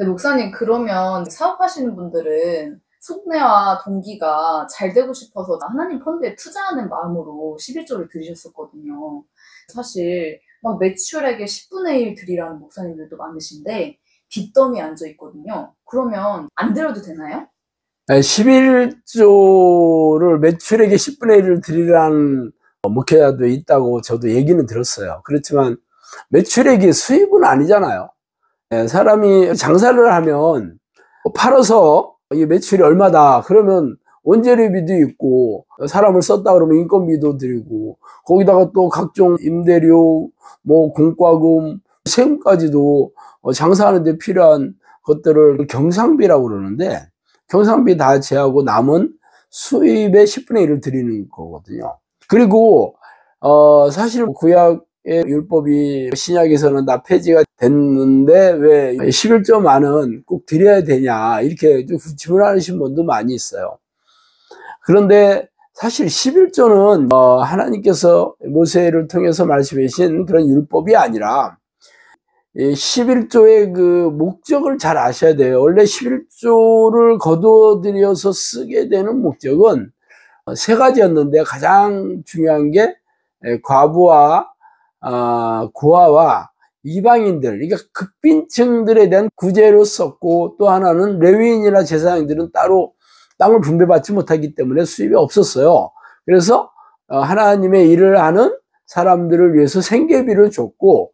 네, 목사님, 그러면 사업하시는 분들은 속내와 동기가 잘 되고 싶어서 하나님 펀드에 투자하는 마음으로 11조를 드리셨었거든요. 사실 막 매출액의 10분의 1 드리라는 목사님들도 많으신데 빚더미에 앉아 있거든요. 그러면 안 드려도 되나요? 11조를 매출액의 10분의 1을 드리라는 목회자도 있다고 저도 얘기는 들었어요. 그렇지만 매출액이 수입은 아니잖아요. 사람이 장사를 하면 팔아서 이 매출이 얼마다 그러면 원재료비도 있고 사람을 썼다 그러면 인건비도 드리고 거기다가 또 각종 임대료 뭐 공과금 세금까지도 장사하는 데 필요한 것들을 경상비라고 그러는데 경상비 다 제하고 남은 수입의 10분의 1을 드리는 거거든요. 그리고 사실 구약의 율법이 신약에서는 다 폐지가 됐는데 왜 11조만은 꼭 드려야 되냐 이렇게 좀 질문하시는 분도 많이 있어요. 그런데 사실 11조는 하나님께서 모세를 통해서 말씀해 주신 그런 율법이 아니라 11조의 그 목적을 잘 아셔야 돼요. 원래 11조를 거둬들여서 쓰게 되는 목적은 세 가지였는데 가장 중요한 게 과부와 고아와 이방인들, 그러니까 극빈층들에 대한 구제로 썼고 또 하나는 레위인이나 제사장들은 따로 땅을 분배받지 못하기 때문에 수입이 없었어요. 그래서 하나님의 일을 하는 사람들을 위해서 생계비를 줬고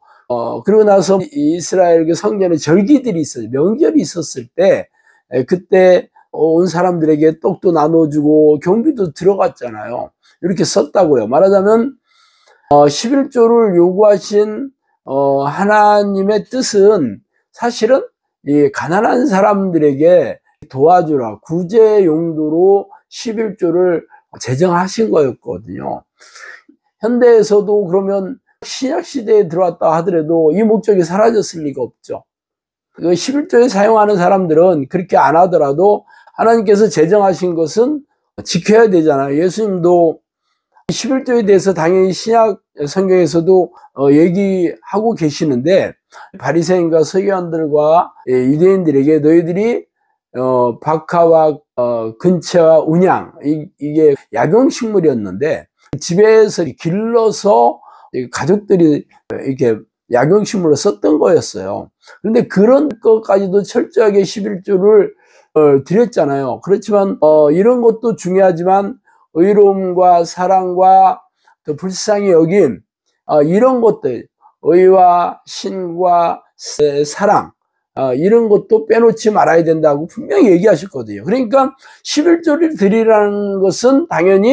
그리고 나서 이스라엘 그 성전에 절기들이 있어요. 명절이 있었을 때 그때 온 사람들에게 떡도 나눠주고 경비도 들어갔잖아요. 이렇게 썼다고요. 말하자면 11조를 요구하신 하나님의 뜻은 사실은 이 가난한 사람들에게 도와주라 구제 용도로 11조를 제정하신 거였거든요. 현대에서도 그러면 신약 시대에 들어왔다 하더라도 이 목적이 사라졌을 리가 없죠. 11조에 사용하는 사람들은 그렇게 안 하더라도 하나님께서 제정하신 것은 지켜야 되잖아요. 예수님도 11조에 대해서 당연히 신약 성경에서도 얘기하고 계시는데 바리새인과 서기관들과 유대인들에게 너희들이 박하와 근채와 운양 이게 약용식물이었는데 집에서 길러서 가족들이 이렇게 약용식물로 썼던 거였어요. 그런데 그런 것까지도 철저하게 11조를 드렸잖아요. 그렇지만 이런 것도 중요하지만 의로움과 사랑과 또 불쌍히 여김 이런 것들 의와 신과 사랑 이런 것도 빼놓지 말아야 된다고 분명히 얘기하셨거든요. 그러니까 11조를 드리라는 것은 당연히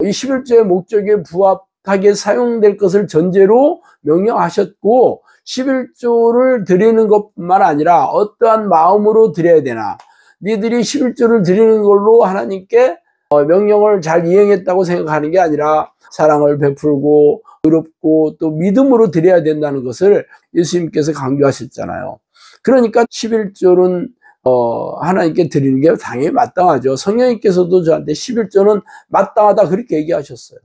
이 11조의 목적에 부합하게 사용될 것을 전제로 명령하셨고 11조를 드리는 것뿐만 아니라 어떠한 마음으로 드려야 되나 니들이 11조를 드리는 걸로 하나님께 명령을 잘 이행했다고 생각하는 게 아니라 사랑을 베풀고 의롭고 또 믿음으로 드려야 된다는 것을 예수님께서 강조하셨잖아요. 그러니까 11조는 하나님께 드리는 게 당연히 마땅하죠. 성령님께서도 저한테 11조는 마땅하다 그렇게 얘기하셨어요.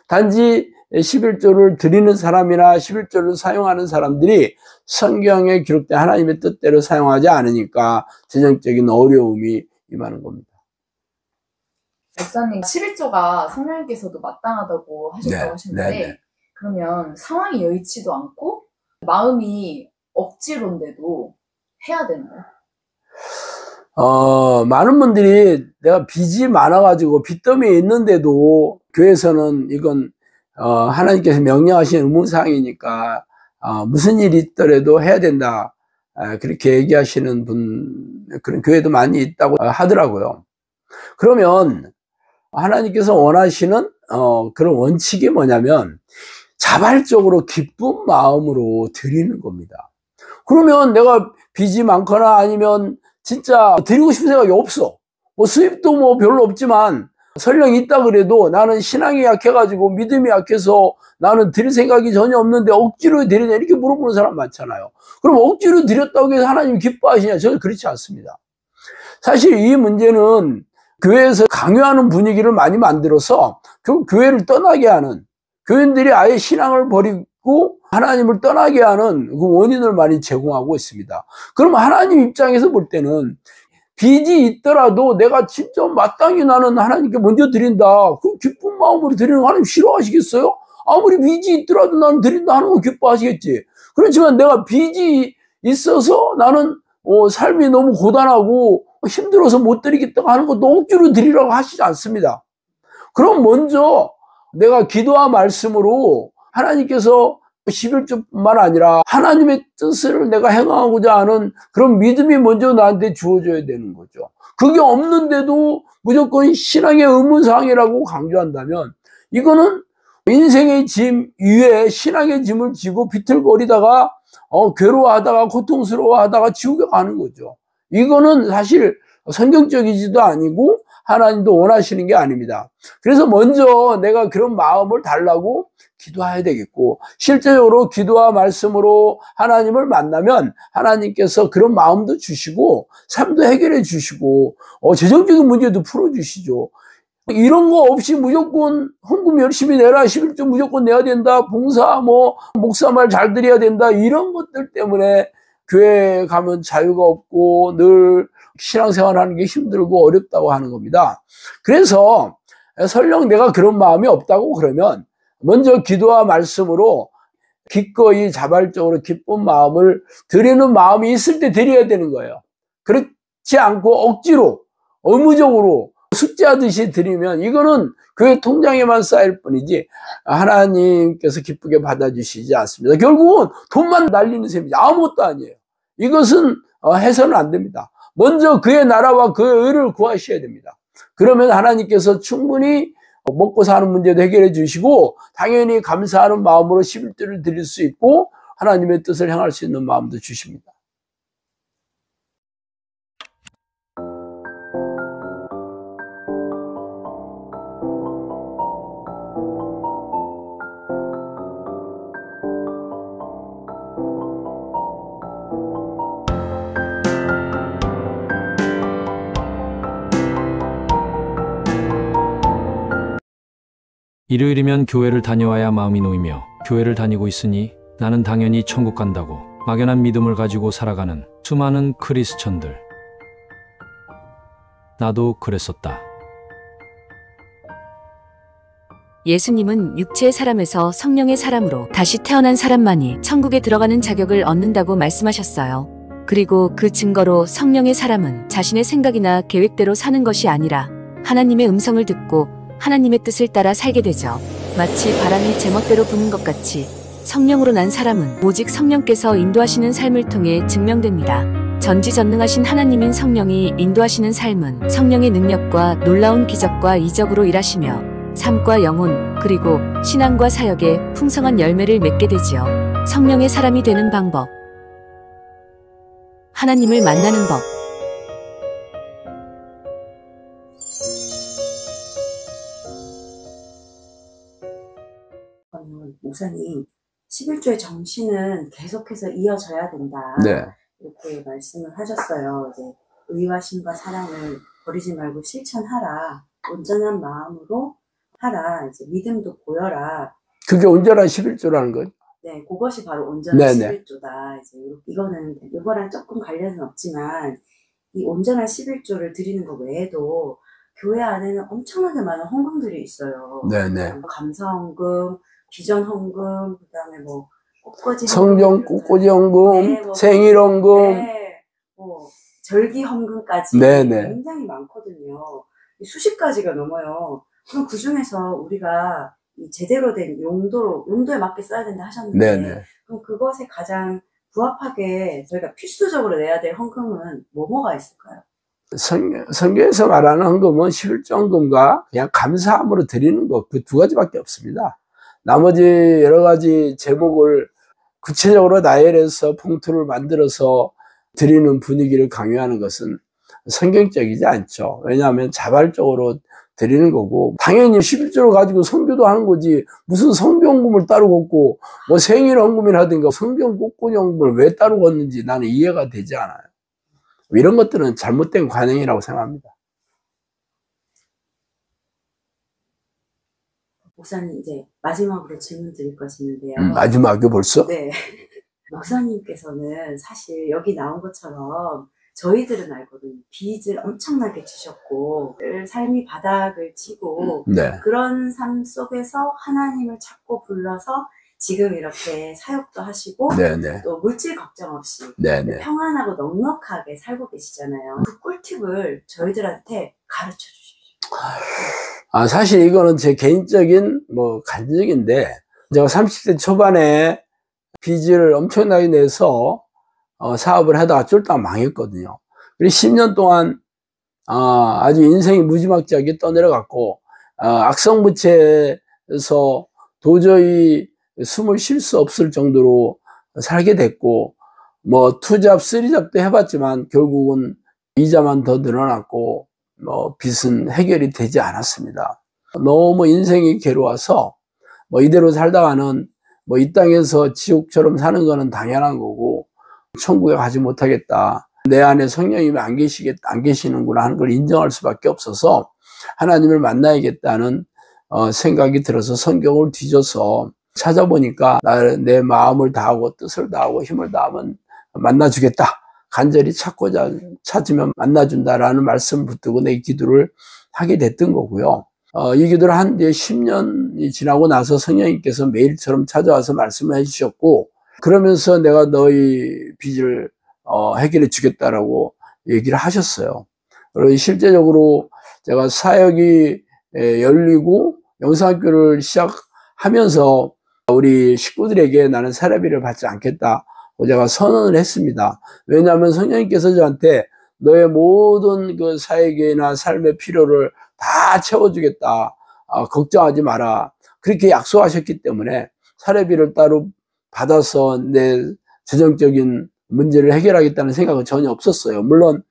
단지 11조를 드리는 사람이나 11조를 사용하는 사람들이 성경에 기록된 하나님의 뜻대로 사용하지 않으니까 재정적인 어려움이 임하는 겁니다. 목사님, 11조가 성령님께서도 마땅하다고 하셨다고 하시는데 그러면 상황이 여의치도 않고 마음이 억지로인데도 해야 되나요? 많은 분들이 내가 빚이 많아가지고 빚더미에 있는데도 교회에서는 이건 하나님께서 명령하신 의무사항이니까 무슨 일이 있더라도 해야 된다 그렇게 얘기하시는 그런 교회도 많이 있다고 하더라고요. 그러면 하나님께서 원하시는 그런 원칙이 뭐냐면 자발적으로 기쁜 마음으로 드리는 겁니다. 그러면 내가 빚이 많거나 아니면 진짜 드리고 싶은 생각이 없어. 뭐 수입도 뭐 별로 없지만 설령 있다 그래도 나는 신앙이 약해가지고 믿음이 약해서 나는 드릴 생각이 전혀 없는데 억지로 드리냐 이렇게 물어보는 사람 많잖아요. 그럼 억지로 드렸다고 해서 하나님 기뻐하시냐? 저는 그렇지 않습니다. 사실 이 문제는 교회에서 강요하는 분위기를 많이 만들어서 결국 교회를 떠나게 하는 교인들이 아예 신앙을 버리고 하나님을 떠나게 하는 그 원인을 많이 제공하고 있습니다. 그럼 하나님 입장에서 볼 때는 빚이 있더라도 내가 진짜 마땅히 나는 하나님께 먼저 드린다. 그 기쁜 마음으로 드리는 거 하나님 싫어하시겠어요? 아무리 빚이 있더라도 나는 드린다 하는 거 기뻐하시겠지. 그렇지만 내가 빚이 있어서 나는 삶이 너무 고단하고 힘들어서 못 드리겠다고 하는 것도 억지로 드리라고 하시지 않습니다. 그럼 먼저 내가 기도와 말씀으로 하나님께서 11조뿐만 아니라 하나님의 뜻을 내가 행하고자 하는 그런 믿음이 먼저 나한테 주어져야 되는 거죠. 그게 없는데도 무조건 신앙의 의문사항이라고 강조한다면 이거는 인생의 짐 위에 신앙의 짐을 지고 비틀거리다가 괴로워하다가 고통스러워하다가 지옥에 가는 거죠. 이거는 사실 성경적이지도 아니고 하나님도 원하시는 게 아닙니다. 그래서 먼저 내가 그런 마음을 달라고 기도해야 되겠고, 실제적으로 기도와 말씀으로 하나님을 만나면 하나님께서 그런 마음도 주시고 삶도 해결해 주시고 재정적인 문제도 풀어주시죠. 이런 거 없이 무조건 헌금 열심히 내라, 11조 무조건 내야 된다, 봉사 목사 말 잘 드려야 된다, 이런 것들 때문에 교회 가면 자유가 없고 늘 신앙생활 하는 게 힘들고 어렵다고 하는 겁니다. 그래서 설령 내가 그런 마음이 없다고 그러면 먼저 기도와 말씀으로 기꺼이 자발적으로 기쁜 마음을 드리는 마음이 있을 때 드려야 되는 거예요. 그렇지 않고 억지로 의무적으로 숙제하듯이 드리면 이거는 교회 통장에만 쌓일 뿐이지 하나님께서 기쁘게 받아주시지 않습니다. 결국은 돈만 날리는 셈이지 아무것도 아니에요. 이것은 해서는 안 됩니다. 먼저 그의 나라와 그의 의를 구하셔야 됩니다. 그러면 하나님께서 충분히 먹고 사는 문제도 해결해 주시고 당연히 감사하는 마음으로 11조를 드릴 수 있고 하나님의 뜻을 행할 수 있는 마음도 주십니다. 일요일이면 교회를 다녀와야 마음이 놓이며 교회를 다니고 있으니 나는 당연히 천국 간다고 막연한 믿음을 가지고 살아가는 수많은 크리스천들. 나도 그랬었다. 예수님은 육체의 사람에서 성령의 사람으로 다시 태어난 사람만이 천국에 들어가는 자격을 얻는다고 말씀하셨어요. 그리고 그 증거로 성령의 사람은 자신의 생각이나 계획대로 사는 것이 아니라 하나님의 음성을 듣고 하나님의 뜻을 따라 살게 되죠. 마치 바람이 제멋대로 부는 것 같이 성령으로 난 사람은 오직 성령께서 인도하시는 삶을 통해 증명됩니다. 전지전능하신 하나님인 성령이 인도하시는 삶은 성령의 능력과 놀라운 기적과 이적으로 일하시며 삶과 영혼 그리고 신앙과 사역에 풍성한 열매를 맺게 되지요. 성령의 사람이 되는 방법. 하나님을 만나는 법. 목사님, 11조의 정신은 계속해서 이어져야 된다. 네. 이렇게 말씀을 하셨어요. 이제 의와심과 사랑을 버리지 말고 실천하라. 온전한 마음으로 하라. 이제 믿음도 보여라. 그게 온전한 11조라는 거죠. 네, 그것이 바로 온전한 11조다. 이제 이거는 이거랑 조금 관련은 없지만 이 온전한 11조를 드리는 것 외에도 교회 안에는 엄청나게 많은 헌금들이 있어요. 네네. 감사헌금, 비전헌금, 그다음에 꽃꽂이 성경 꽃꽂이 헌금, 네, 생일헌금, 네, 절기헌금까지 네네. 굉장히 많거든요. 수십 가지가 넘어요. 그럼 그 중에서 우리가 이 제대로 된 용도에 맞게 써야 된다 하셨는데, 네네. 그럼 그것에 가장 부합하게 저희가 필수적으로 내야 될 헌금은 뭐가 있을까요? 성경에서 말하는 헌금은 11조 헌금과 그냥 감사함으로 드리는 것, 그 두 가지밖에 없습니다. 나머지 여러 가지 제목을 구체적으로 나열해서 봉투를 만들어서 드리는 분위기를 강요하는 것은 성경적이지 않죠. 왜냐하면 자발적으로 드리는 거고, 당연히 11조를 가지고 선교도 하는 거지 무슨 성경헌금을 따로 걷고 생일 헌금이라든가 성경 꽃꽂이 헌금을 왜 따로 걷는지 나는 이해가 되지 않아요. 이런 것들은 잘못된 관행이라고 생각합니다. 목사님 이제 마지막으로 질문 드릴 것이 있는데요. 마지막에 벌써? 네. 목사님께서는 사실 여기 나온 것처럼 저희들은 알거든요. 빚을 엄청나게 지셨고 삶이 바닥을 치고 네. 그런 삶 속에서 하나님을 찾고 불러서 지금 이렇게 사역도 하시고 네네. 또 물질 걱정 없이 네네. 평안하고 넉넉하게 살고 계시잖아요. 그 꿀팁을 저희들한테 가르쳐 주십시오. 사실 이거는 제 개인적인 간증인데, 제가 30대 초반에 빚을 엄청나게 내서 사업을 하다가 쫄딱 망했거든요. 그리고 10년 동안 아주 인생이 무지막지하게 떠내려갔고, 악성부채에서 도저히 숨을 쉴 수 없을 정도로 살게 됐고, 투잡, 쓰리잡도 해봤지만 결국은 이자만 더 늘어났고, 빚은 해결이 되지 않았습니다. 너무 인생이 괴로워서 이대로 살다가는 이 땅에서 지옥처럼 사는 거는 당연한 거고 천국에 가지 못하겠다. 내 안에 성령님이 안 계시는구나 하는 걸 인정할 수밖에 없어서 하나님을 만나야겠다는 생각이 들어서 성경을 뒤져서 찾아보니까 내 마음을 다하고 뜻을 다하고 힘을 다하면 만나주겠다. 간절히 찾으면 만나준다라는 말씀을 붙들고 내 기도를 하게 됐던 거고요. 이 기도를 한 뒤에 10년이 지나고 나서 성령님께서 매일처럼 찾아와서 말씀을 해주셨고, 그러면서 내가 너희 빚을 해결해 주겠다라고 얘기를 하셨어요. 그리고 실제적으로 제가 사역이 열리고 영상학교를 시작하면서 우리 식구들에게 나는 사례비를 받지 않겠다. 제가 선언을 했습니다. 왜냐하면 성령님께서 저한테 너의 모든 그 사역이나 삶의 필요를 다 채워주겠다. 걱정하지 마라. 그렇게 약속하셨기 때문에 사례비를 따로 받아서 내 재정적인 문제를 해결하겠다는 생각은 전혀 없었어요. 물론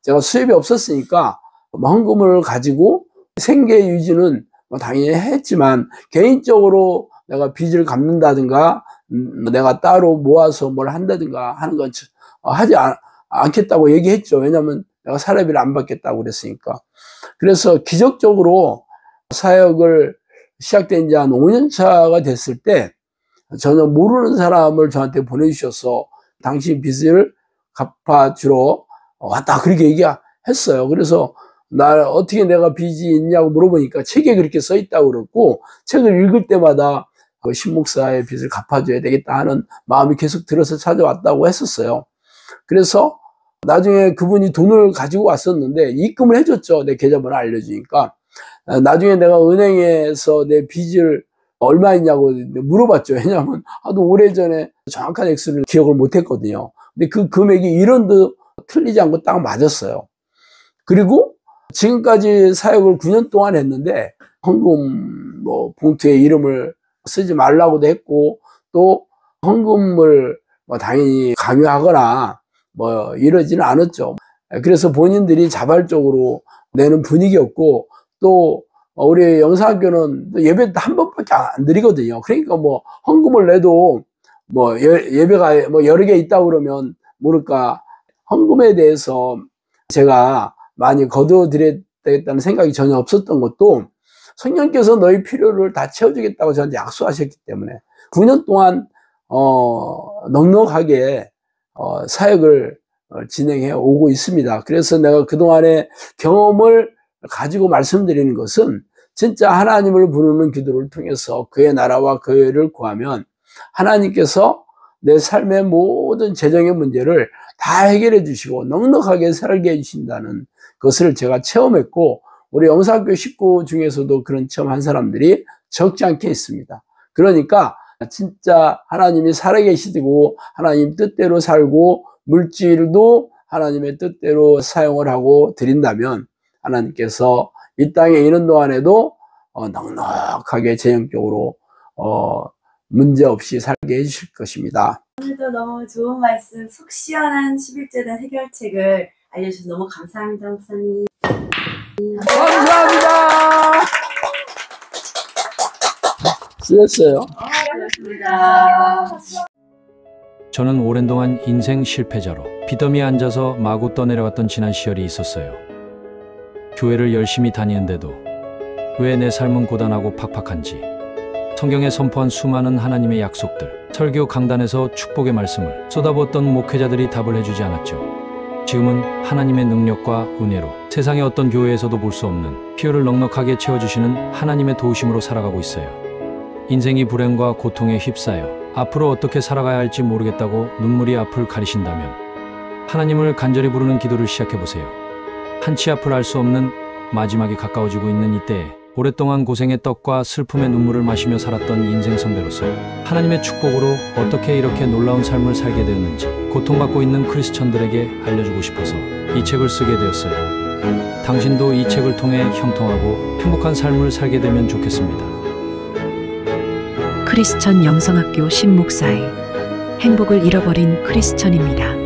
제가 수입이 없었으니까 헌금을 가지고 생계 유지는 당연히 했지만 개인적으로 내가 빚을 갚는다든가 내가 따로 모아서 뭘 한다든가 하는 건 하지 않겠다고 얘기했죠. 왜냐하면 내가 사례비를 안 받겠다고 그랬으니까. 그래서 기적적으로 사역을 시작된 지 한 5년 차가 됐을 때 전혀 모르는 사람을 저한테 보내주셔서 당신 빚을 갚아주러 왔다 그렇게 얘기했어요. 그래서 어떻게 내가 빚이 있냐고 물어보니까 책에 그렇게 써 있다고 그랬고, 책을 읽을 때마다 신목사의 빚을 갚아줘야 되겠다 하는 마음이 계속 들어서 찾아왔다고 했었어요. 그래서 나중에 그분이 돈을 가지고 왔었는데 입금을 해줬죠. 내 계좌번호 알려주니까. 나중에 내가 은행에서 내 빚을 얼마 있냐고 물어봤죠. 왜냐하면 하도 오래전에 정확한 액수를 기억을 못했거든요. 근데 그 금액이 1원도 틀리지 않고 딱 맞았어요. 그리고 지금까지 사역을 9년 동안 했는데 헌금 봉투에 이름을 쓰지 말라고도 했고, 또 헌금을 당연히 강요하거나 이러지는 않았죠. 그래서 본인들이 자발적으로 내는 분위기였고, 또 우리 영상학교는 예배 한 번밖에 안 드리거든요. 그러니까 헌금을 내도 예배가 여러 개 있다고 그러면 모를까 헌금에 대해서 제가 많이 거둬드려야 되겠다는 생각이 전혀 없었던 것도 성령께서 너희 필요를 다 채워주겠다고 저한테 약속하셨기 때문에 9년 동안 넉넉하게 사역을 진행해 오고 있습니다. 그래서 내가 그동안의 경험을 가지고 말씀드리는 것은 진짜 하나님을 부르는 기도를 통해서 그의 나라와 그의 의를 구하면 하나님께서 내 삶의 모든 재정의 문제를 다 해결해 주시고 넉넉하게 살게 해주신다는 것을 제가 체험했고, 우리 영상학교 식구 중에서도 그런 체험한 사람들이 적지 않게 있습니다. 그러니까 진짜 하나님이 살아계시고 하나님 뜻대로 살고 물질도 하나님의 뜻대로 사용을 하고 드린다면 하나님께서 이 땅에 있는 동안에도 넉넉하게 재정적으로 문제없이 살게 해주실 것입니다. 오늘도 너무 좋은 말씀, 속 시원한 11조된 해결책을 알려주셔서 너무 감사합니다, 목사님. 감사합니다. 수고했어요. 고맙습니다. 저는 오랜 동안 인생 실패자로 빚더미에 앉아서 마구 떠내려갔던 지난 시절이 있었어요. 교회를 열심히 다니는데도 왜 내 삶은 고단하고 팍팍한지 성경에 선포한 수많은 하나님의 약속들, 설교 강단에서 축복의 말씀을 쏟아부었던 목회자들이 답을 해주지 않았죠. 지금은 하나님의 능력과 은혜로 세상의 어떤 교회에서도 볼 수 없는 필요를 넉넉하게 채워주시는 하나님의 도우심으로 살아가고 있어요. 인생이 불행과 고통에 휩싸여 앞으로 어떻게 살아가야 할지 모르겠다고 눈물이 앞을 가리신다면 하나님을 간절히 부르는 기도를 시작해보세요. 한치 앞을 알 수 없는 마지막이 가까워지고 있는 이때에 오랫동안 고생의 떡과 슬픔의 눈물을 마시며 살았던 인생 선배로서 하나님의 축복으로 어떻게 이렇게 놀라운 삶을 살게 되었는지 고통받고 있는 크리스천들에게 알려주고 싶어서 이 책을 쓰게 되었어요. 당신도 이 책을 통해 형통하고 행복한 삶을 살게 되면 좋겠습니다. 크리스천 영성학교 신목사의 행복을 잃어버린 크리스천입니다.